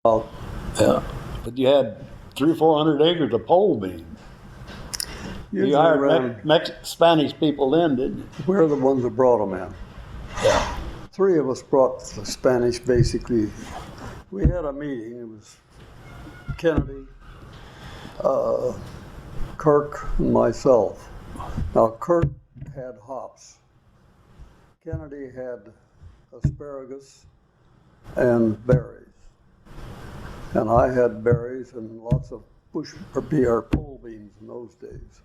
Oh, Yeah, but you had 300 or 400 acres of pole beans. You usually hired ran, Spanish people then, didn't you? we're the ones that brought them in. Yeah. Three of us brought the Spanish basically. We had a meeting. It was Kennedy, Kirk, and myself. Now, Kirk had hops. Kennedy had asparagus and berries. And I had berries and lots of bush or pole beans in those days.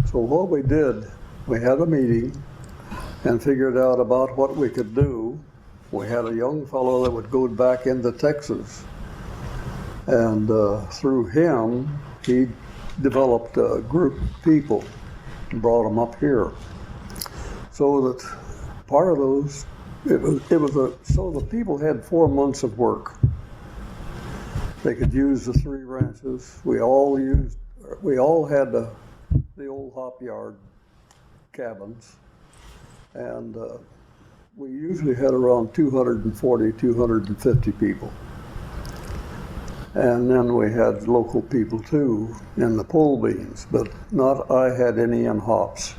So what we did, we had a meeting and figured out about what we could do. We had a young fellow that would go back into Texas, and through him, he developed a group of people and brought them up here. So that part of those, so the people had 4 months of work. They could use the 3 ranches. We all had the old hop yard cabins, and we usually had around 240, 250 people. And then we had local people too in the pole beans, but not I had any in hops.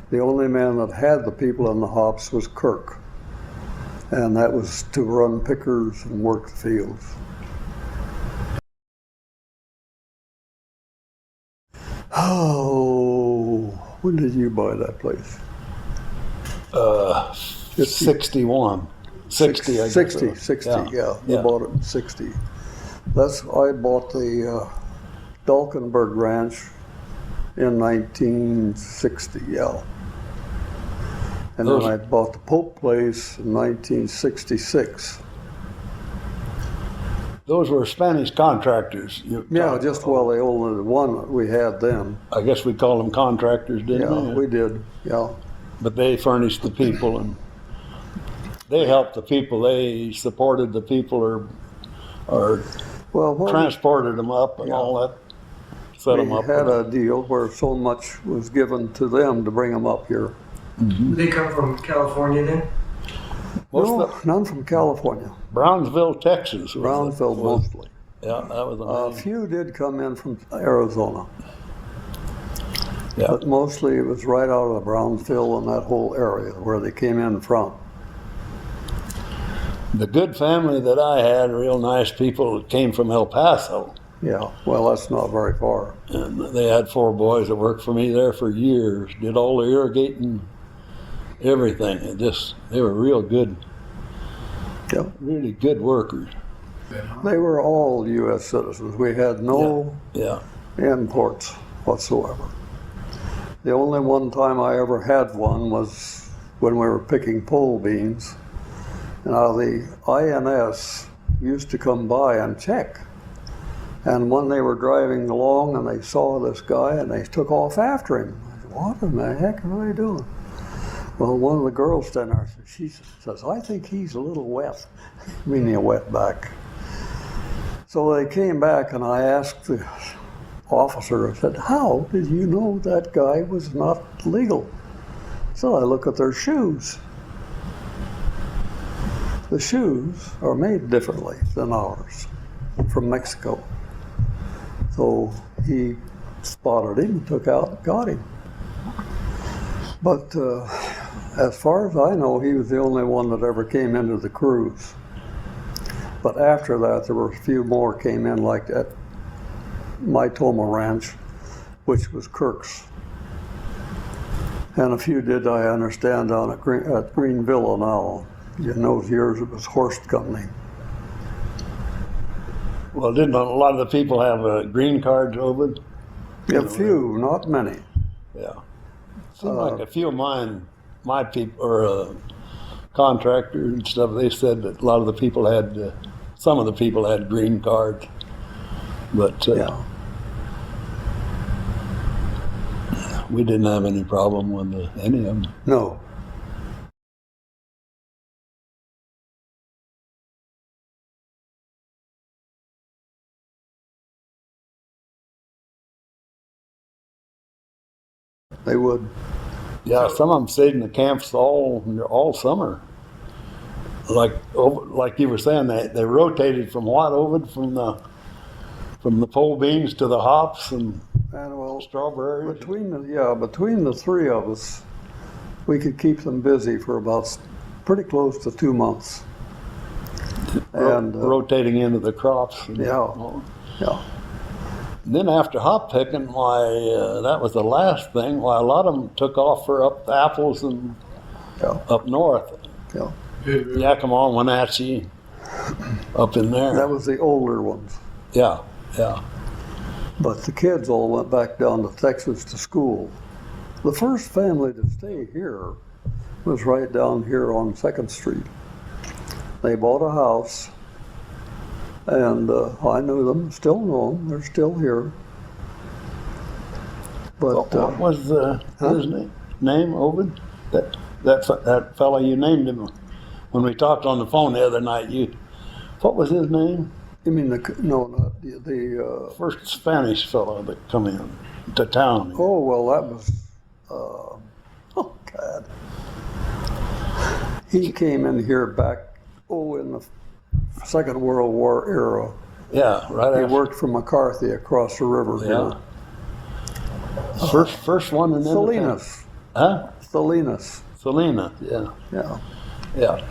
The only man that had the people in the hops was Kirk, and that was to run pickers and work the fields. Oh, when did you buy that place? 61. 60, I guess. 60, yeah. We bought it in 60. I bought the Dalkenberg Ranch in 1960, yeah. And then I bought the Pope place in 1966. Those were Spanish contractors. Yeah, just the only one that we had then. I guess we call them contractors, didn't we? Yeah, we did, yeah. But they furnished the people and they helped the people. They supported the people or transported them up and all that. Set them up. We had a deal where so much was given to them to bring them up here. Mm-hmm. They come from California then? None from California. Brownsville, Texas. Brownsville mostly. Yeah, that was a few did come in from Arizona. Yeah. But mostly it was right out of Brownsville and that whole area where they came in from. The good family that I had, real nice people, came from El Paso. Yeah, well, that's not very far. And they had 4 boys that worked for me there for years, did all the irrigating, everything. They were real good, really good workers. They were all U.S. citizens. We had no imports whatsoever. The only one time I ever had one was when we were picking pole beans. Now the INS used to come by and check. And when they were driving along and they saw this guy and they took off after him. I said, what in the heck are they doing? Well, one of the girls standing there, she says, I think he's a little wet, meaning a wetback. So they came back and I asked the officer, I said, how did you know that guy was not legal? So I look at their shoes. The shoes are made differently than ours, from Mexico. So he spotted him, took out and got him. But as far as I know, he was the only one that ever came into the cruise. But after that, there were a few more came in, like at Mytoma Ranch, which was Kirk's. And a few did, I understand, down at Greenville now. In those years, it was Horst Company. Well, didn't a lot of the people have green cards, Ovid? A few, not many. Yeah. Seemed like a few of my people, or contractors and stuff, they said that a lot of the people had, some of the people had green cards. But we didn't have any problem with any of them. No. They would. Yeah, some of them stayed in the camps all summer. like you were saying, they rotated from what, Ovid, from the pole beans to the hops and well, strawberries. between the three of us, we could keep them busy for about pretty close to 2 months. And rotating into the crops. Yeah. And then after hop picking, that was the last thing. A lot of them took off for up apples and up north. Yeah. Yakima, Wenatchee, up in there. That was the older ones. Yeah. But the kids all went back down to Texas to school. The first family to stay here was right down here on 2nd Street. They bought a house, and I knew them, still know them, they're still here. But what was his name, Ovid? That fellow you named him when we talked on the phone the other night. What was his name? You mean not the first Spanish fellow that come in to town. Oh well, that was oh God. He came in here back in the Second World War era. Yeah, right. He worked for McCarthy across the river here. First one in Salinas. Huh? Salinas. Salina, yeah.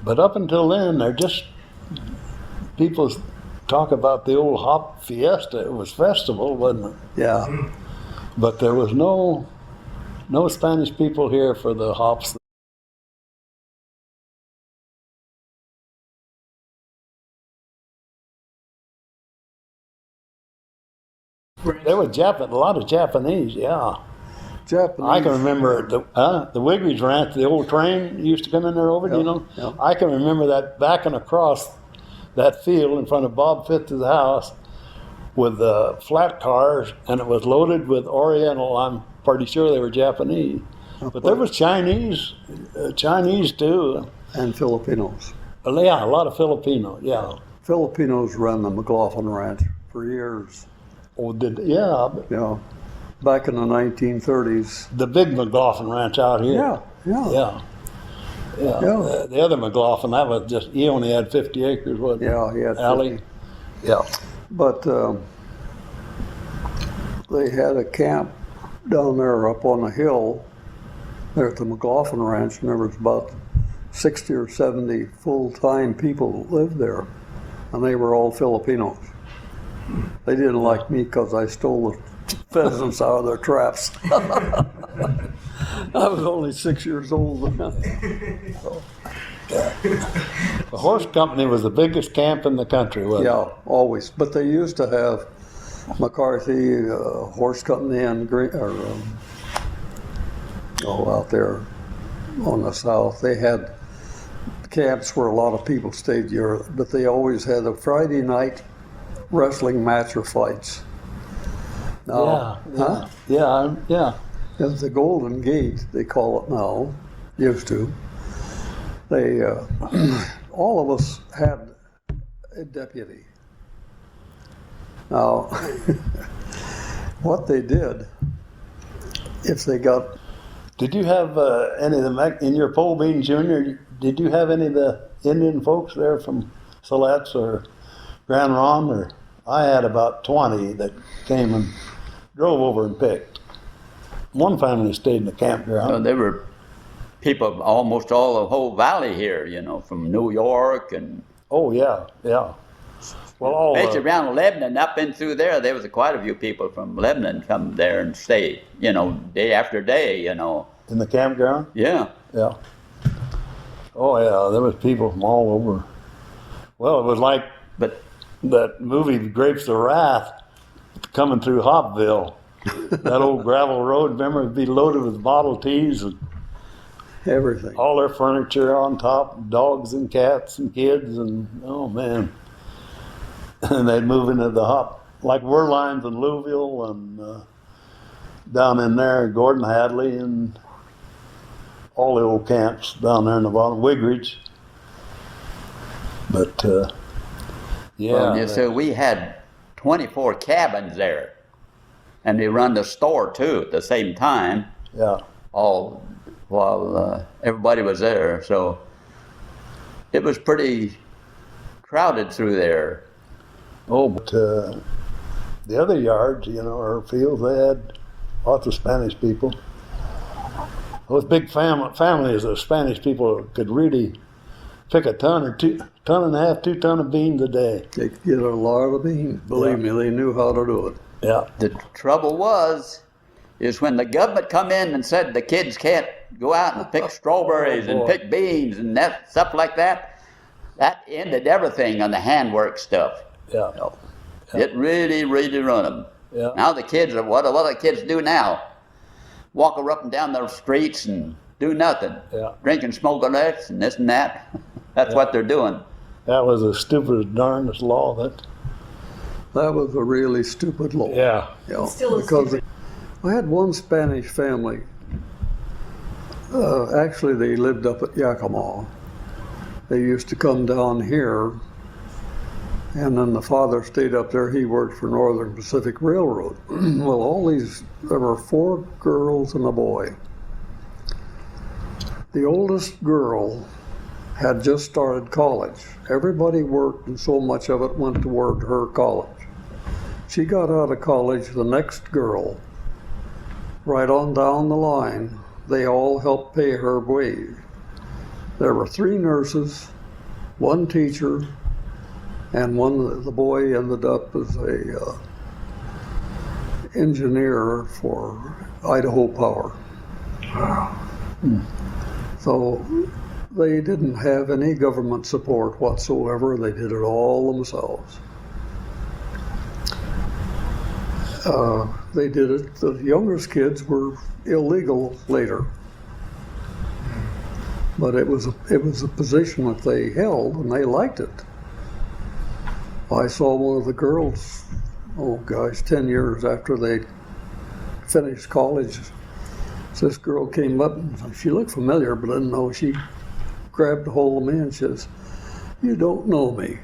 But up until then, they're just people talk about the old hop fiesta. It was festival, wasn't it? Yeah. But there was no Spanish people here for the hops. There were a lot of Japanese, yeah. Japanese. I can remember the Wigridge Ranch, the old train used to come in there over, Yeah. I can remember that backing across that field in front of Bob Fitz's house with flat cars, and it was loaded with Oriental. I'm pretty sure they were Japanese. But there was Chinese too. And Filipinos. Yeah, a lot of Filipinos, yeah. Filipinos ran the McLaughlin Ranch for years. Oh, Yeah. Back in the 1930s. The big McLaughlin Ranch out here. Yeah. The other McLaughlin, that was just, he only had 50 acres, wasn't he? Yeah, he had 50. Alley. Yeah. But they had a camp down there up on a hill there at the McLaughlin Ranch, and there was about 60 or 70 full-time people that lived there, and they were all Filipinos. They didn't like me because I stole the pheasants out of their traps. I was only 6 years old then. So. The horse company was the biggest camp in the country, wasn't it? Yeah, always. But they used to have McCarthy Horse Company and out there on the south. They had camps where a lot of people stayed here, but they always had a Friday night wrestling match or fights. Now, Yeah. It's the Golden Gate, they call it now, used to. They, all of us had a deputy. Now, what they did, if they got... Did you have any of the, in your Pole Bean Junior, did you have any of the Indian folks there from Siletz or Grand Ronde? Or I had about 20 that came and drove over and picked. One family stayed in the campground. Well, there were people almost all the whole valley here, from New York and... Oh, yeah. Well, especially around Lebanon, up and through there was quite a few people from Lebanon come there and stay, day after day, In the campground? Yeah. Yeah. Oh, yeah, there was people from all over. Well, it was like that movie, Grapes of Wrath, coming through Hopville. That old gravel road, remember, it'd be loaded with Model Ts and Everything. all their furniture on top, dogs and cats and kids, and oh man. And they'd move into the hop, like Werlines and Louisville and down in there, Gordon Hadley and all the old camps down there in the bottom, Wigridge. But so we had 24 cabins there, and we run the store too at the same time. Yeah. All while everybody was there. So it was pretty crowded through there. Oh, but the other yards, or fields, they had lots of Spanish people. Those big families of Spanish people could really pick a ton or 2 tons of beans a day. They could get a lot of beans. Believe me, they knew how to do it. Yeah. The trouble is when the government come in and said the kids can't go out and pick strawberries and pick beans and that stuff like that, that ended everything on the handwork stuff. Yeah. It really, really run them. Yeah. Now the kids are, what do the kids do now? Walk up and down the streets and do nothing. Yeah. Drinking, smoking this and this and that. That's what they're doing. That was the stupidest, darndest law That was a really stupid law. Yeah. Still because stupid. I had one Spanish family. Actually, they lived up at Yakima. They used to come down here, and then the father stayed up there. He worked for Northern Pacific Railroad. Well, there were 4 girls and a boy. The oldest girl had just started college. Everybody worked, and so much of it went toward her college. She got out of college, the next girl, right on down the line, they all helped pay her wage. There were 3 nurses, 1 teacher, and the boy ended up as a engineer for Idaho Power. Wow. So they didn't have any government support whatsoever. They did it all themselves. They did it. The youngest kids were illegal later, but it was a position that they held, and they liked it. I saw one of the girls, 10 years after they finished college. This girl came up, and she looked familiar, but I didn't know. She grabbed a hold of me and says, "You don't know me."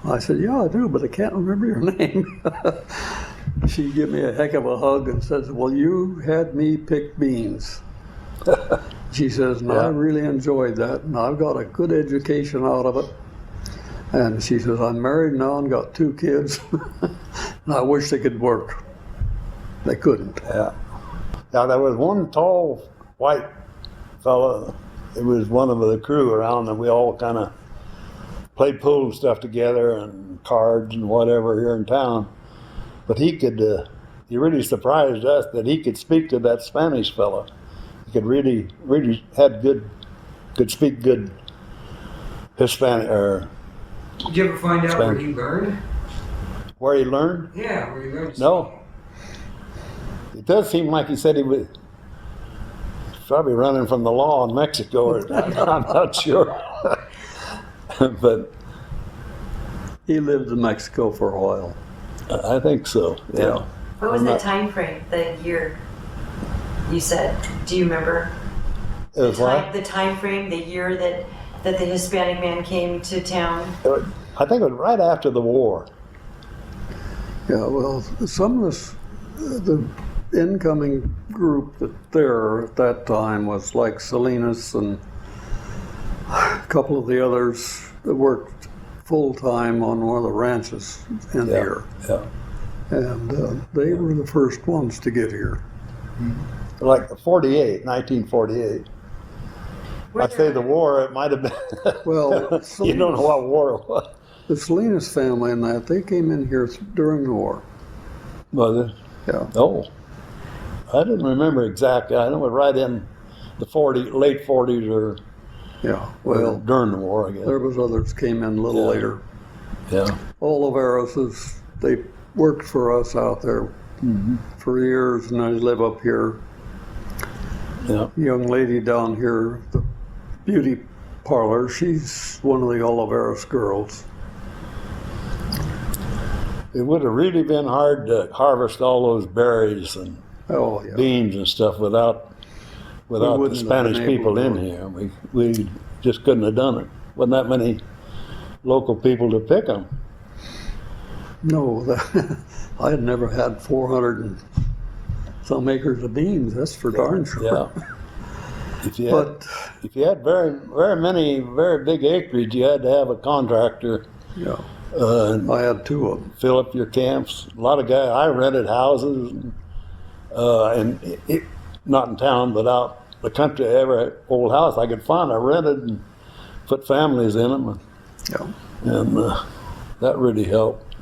I said, "Yeah, I do, but I can't remember your name." She gave me a heck of a hug and says, "Well, you had me pick beans." She says, "No, I really enjoyed that, and I've got a good education out of it." And she says, "I'm married now and got 2 kids, and I wish they could work." They couldn't. Yeah. Now, there was one tall white fella. It was one of the crew around, and we all kind of played pool and stuff together and cards and whatever here in town. But he really surprised us that he could speak to that Spanish fella. He could really could speak good Hispanic or. Did you ever find out where Spanish. he learned? Where he learned? Yeah, where he learned. No. It does seem like he said he was probably running from the law in Mexico, or I'm not sure. But He lived in Mexico for a while. I think so. Yeah. What was the time frame, the year you said? Do you remember? It was what? The time frame, the year that the Hispanic man came to town? I think it was right after the war. Yeah, well, some of the incoming group there at that time was like Salinas and a couple of the others that worked full-time on one of the ranches in here. Yeah. And they were the first ones to get here. Like 1948. I'd say the war, it might have been. Well, You don't know what war it was. the Salinas family and that, they came in here during the war. Was it? Yeah. Oh. I didn't remember exactly. I know it was right in the late 40s or Yeah, well, during the war, I guess. there was others came in a little later. Yeah. Oliveros, they worked for us out there for years, and they live up here. Yeah. Young lady down here, the beauty parlor, she's one of the Oliveros girls. It would have really been hard to harvest all those berries and Oh, yeah. beans and stuff without the wouldn't have Spanish been able people to in do it. here. We just couldn't have done it. Wasn't that many local people to pick them. No, I had never had 400 and some acres of beans, that's for darn sure. Yeah. If you had, But if you had very many very big acreage, you had to have a contractor yeah, and I had two of them. fill up your camps. A lot of guys. I rented houses, not in town, but out the country. Every old house I could find, I rented and put families in them, Yeah. and that really helped.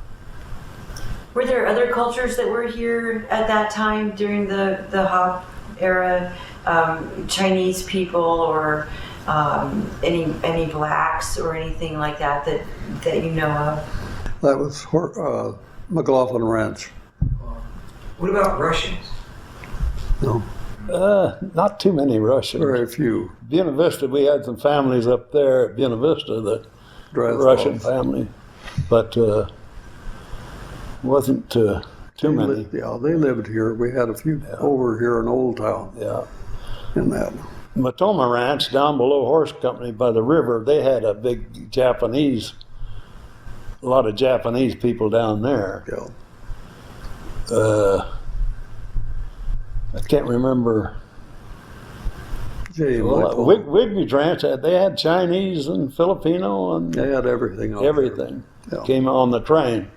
Were there other cultures that were here at that time during the hop era? Chinese people or any blacks or anything like that you know of? That was McLaughlin Ranch. What about Russians? No, Not too many Russians. very few. Buena Vista, we had some families up there at Buena Vista, the Drazovs. Russian family, but wasn't too many. Yeah, they lived here. We had a few over here in Old Town Yeah. in that. Matoma Ranch down below Horse Company by the river, they had a big a lot of Japanese people down there. Yeah. I can't remember. Jay, Wigby's Ranch, they had Chinese and Filipino and they had everything. Out everything. There. Yeah. Came on the train.